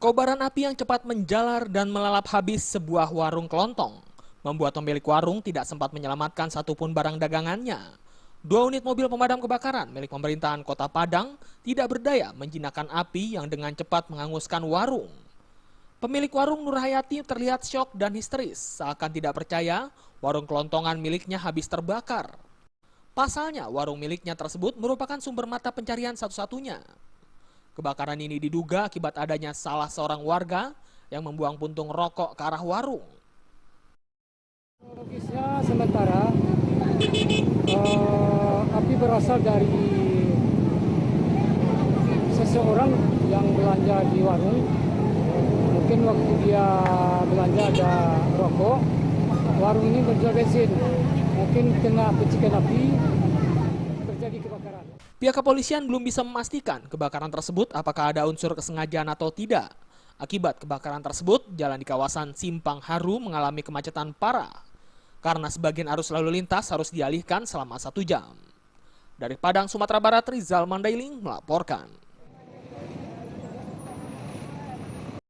Kobaran api yang cepat menjalar dan melalap habis sebuah warung kelontong membuat pemilik warung tidak sempat menyelamatkan satupun barang dagangannya. 2 unit mobil pemadam kebakaran milik pemerintahan Kota Padang tidak berdaya menjinakkan api yang dengan cepat menghanguskan warung. Pemilik warung Nurhayati terlihat syok dan histeris, seakan tidak percaya warung kelontongan miliknya habis terbakar. Pasalnya, warung miliknya tersebut merupakan sumber mata pencarian satu-satunya. Kebakaran ini diduga akibat adanya salah seorang warga yang membuang puntung rokok ke arah warung. Kronologisnya sementara api berasal dari seseorang yang belanja di warung. Mungkin waktu dia belanja ada rokok, warung ini berjual bensin. Mungkin kena percikan api, terjadi kebakaran. Pihak kepolisian belum bisa memastikan kebakaran tersebut apakah ada unsur kesengajaan atau tidak. Akibat kebakaran tersebut, jalan di kawasan Simpang Haru mengalami kemacetan parah karena sebagian arus lalu lintas harus dialihkan selama 1 jam. Dari Padang, Sumatera Barat, Rizal Mandailing melaporkan.